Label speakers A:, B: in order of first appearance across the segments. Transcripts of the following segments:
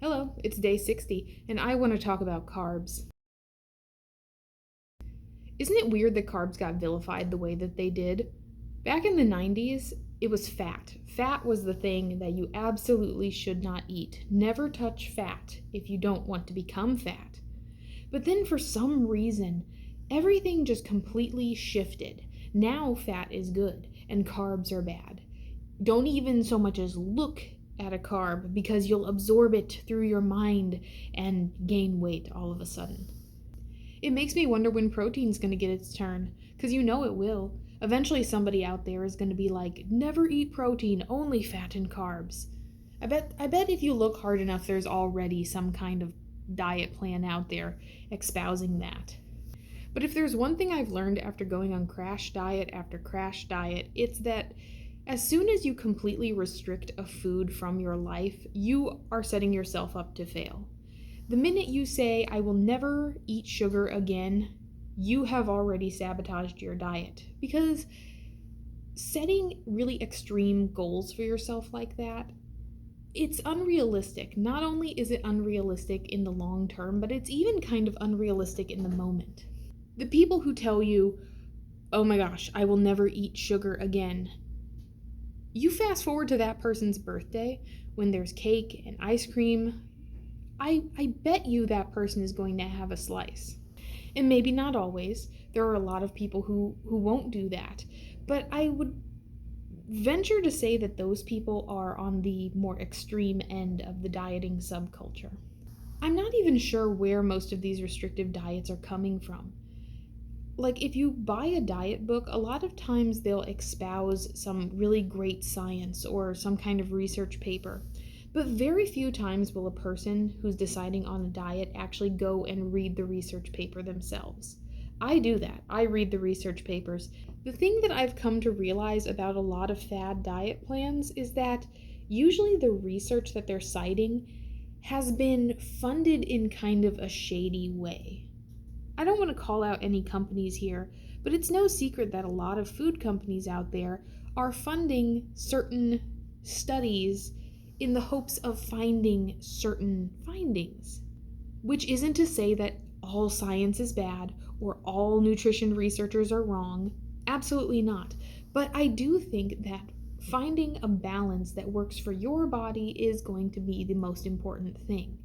A: Hello, it's day 60, and I want to talk about carbs. Isn't it weird that carbs got vilified the way that they did? Back in the 90s, it was fat. Fat was the thing that you absolutely should not eat. Never touch fat if you don't want to become fat. But then for some reason, everything just completely shifted. Now fat is good, and carbs are bad. Don't even so much as look at a carb because you'll absorb it through your mind and gain weight all of a sudden. It makes me wonder when protein's going to get its turn, because you know it will. Eventually somebody out there is going to be like, never eat protein, only fat and carbs. I bet if you look hard enough there's already some kind of diet plan out there espousing that. But if there's one thing I've learned after going on crash diet after crash diet, it's that as soon as you completely restrict a food from your life, you are setting yourself up to fail. The minute you say, I will never eat sugar again, you have already sabotaged your diet. Because setting really extreme goals for yourself like that, it's unrealistic. Not only is it unrealistic in the long term, but it's even kind of unrealistic in the moment. The people who tell you, oh my gosh, I will never eat sugar again, you fast forward to that person's birthday when there's cake and ice cream, I bet you that person is going to have a slice. And maybe not always. There are a lot of people who won't do that. But I would venture to say that those people are on the more extreme end of the dieting subculture. I'm not even sure where most of these restrictive diets are coming from. Like, if you buy a diet book, a lot of times they'll espouse some really great science or some kind of research paper. But very few times will a person who's deciding on a diet actually go and read the research paper themselves. I do that. I read the research papers. The thing that I've come to realize about a lot of fad diet plans is that usually the research that they're citing has been funded in kind of a shady way. I don't want to call out any companies here, but it's no secret that a lot of food companies out there are funding certain studies in the hopes of finding certain findings. Which isn't to say that all science is bad or all nutrition researchers are wrong. Absolutely not. But I do think that finding a balance that works for your body is going to be the most important thing.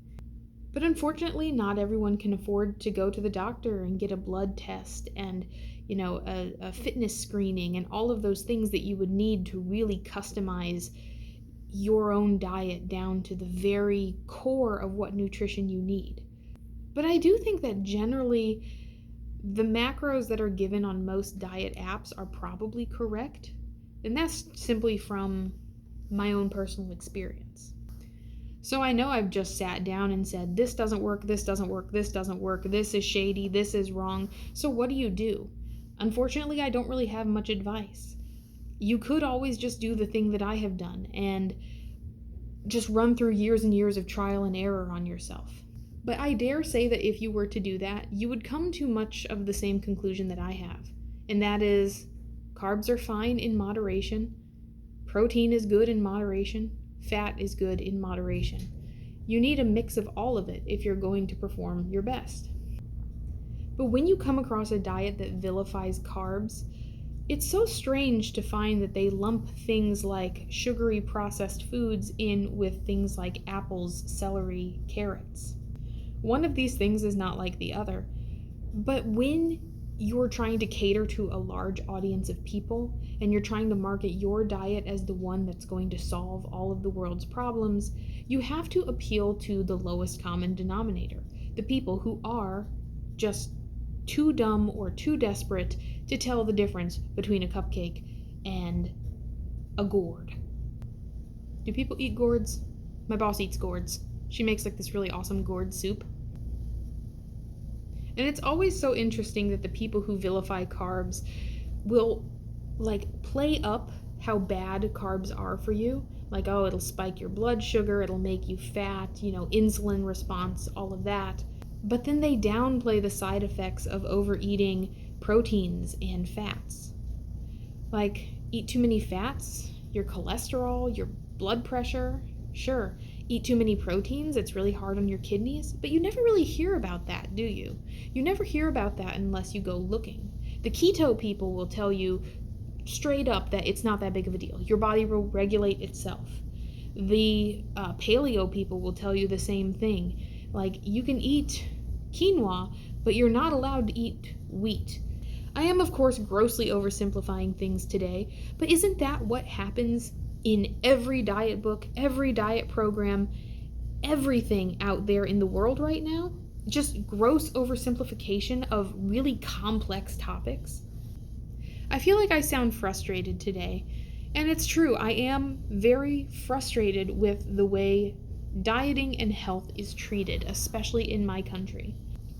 A: But unfortunately, not everyone can afford to go to the doctor and get a blood test and, a fitness screening and all of those things that you would need to really customize your own diet down to the very core of what nutrition you need. But I do think that generally the macros that are given on most diet apps are probably correct, and that's simply from my own personal experience. So I know I've just sat down and said, this doesn't work, this doesn't work, this doesn't work, this is shady, this is wrong. So what do? Unfortunately, I don't really have much advice. You could always just do the thing that I have done and just run through years and years of trial and error on yourself. But I dare say that if you were to do that, you would come to much of the same conclusion that I have. And that is, carbs are fine in moderation, protein is good in moderation, fat is good in moderation. You need a mix of all of it if you're going to perform your best. But when you come across a diet that vilifies carbs, it's so strange to find that they lump things like sugary processed foods in with things like apples, celery, carrots. One of these things is not like the other. But when you're trying to cater to a large audience of people and you're trying to market your diet as the one that's going to solve all of the world's problems, you have to appeal to the lowest common denominator, the people who are just too dumb or too desperate to tell the difference between a cupcake and a gourd. Do people eat gourds? My boss eats gourds. She makes like this really awesome gourd soup. And it's always so interesting that the people who vilify carbs will play up how bad carbs are for you. Like, oh, it'll spike your blood sugar, it'll make you fat, insulin response, all of that. But then they downplay the side effects of overeating proteins and fats. Like, eat too many fats, your cholesterol, your blood pressure. Sure, eat too many proteins, it's really hard on your kidneys. But you never really hear about that, do you? You never hear about that unless you go looking. The keto people will tell you straight up that it's not that big of a deal. Your body will regulate itself. The paleo people will tell you the same thing. Like, you can eat quinoa, but you're not allowed to eat wheat. I am, of course, grossly oversimplifying things today, but isn't that what happens in every diet book, every diet program, everything out there in the world right now? Just gross oversimplification of really complex topics. I feel like I sound frustrated today, and it's true, I am very frustrated with the way dieting and health is treated, especially in my country.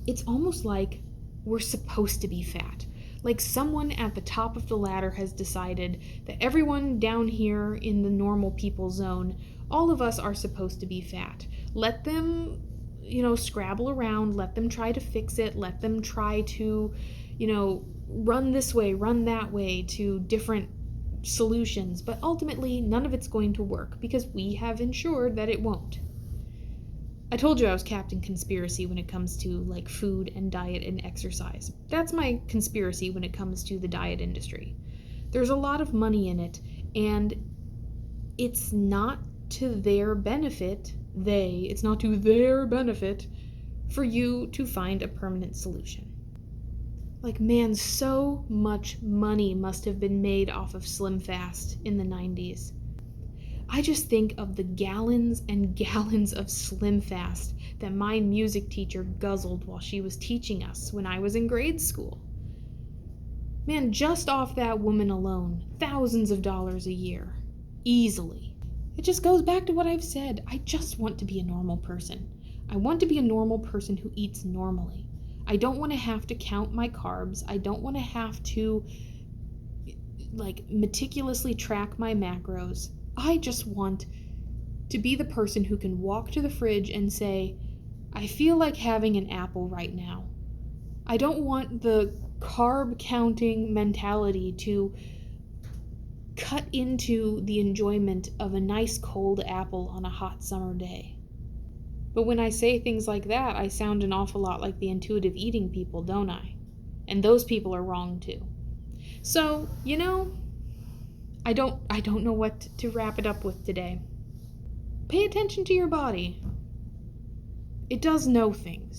A: It's almost like we're supposed to be fat. Like someone at the top of the ladder has decided that everyone down here in the normal people zone, all of us are supposed to be fat. Let them, scrabble around, let them try to fix it, let them try to, run this way, run that way to different solutions, but ultimately none of it's going to work because we have ensured that it won't. I told you I was Captain Conspiracy when it comes to like food and diet and exercise. That's my conspiracy when it comes to the diet industry. There's a lot of money in it, and it's not to their benefit, it's not to their benefit for you to find a permanent solution. Like, man, so much money must have been made off of Slim Fast in the 90s. I just think of the gallons and gallons of Slim Fast that my music teacher guzzled while she was teaching us when I was in grade school. Man, just off that woman alone, thousands of dollars a year. Easily. It just goes back to what I've said. I just want to be a normal person. I want to be a normal person who eats normally. I don't want to have to count my carbs. I don't want to have to, meticulously track my macros. I just want to be the person who can walk to the fridge and say, I feel like having an apple right now. I don't want the carb counting mentality to cut into the enjoyment of a nice cold apple on a hot summer day. But when I say things like that, I sound an awful lot like the intuitive eating people, don't I? And those people are wrong too. So, I don't know what to wrap it up with today. Pay attention to your body. It does know things.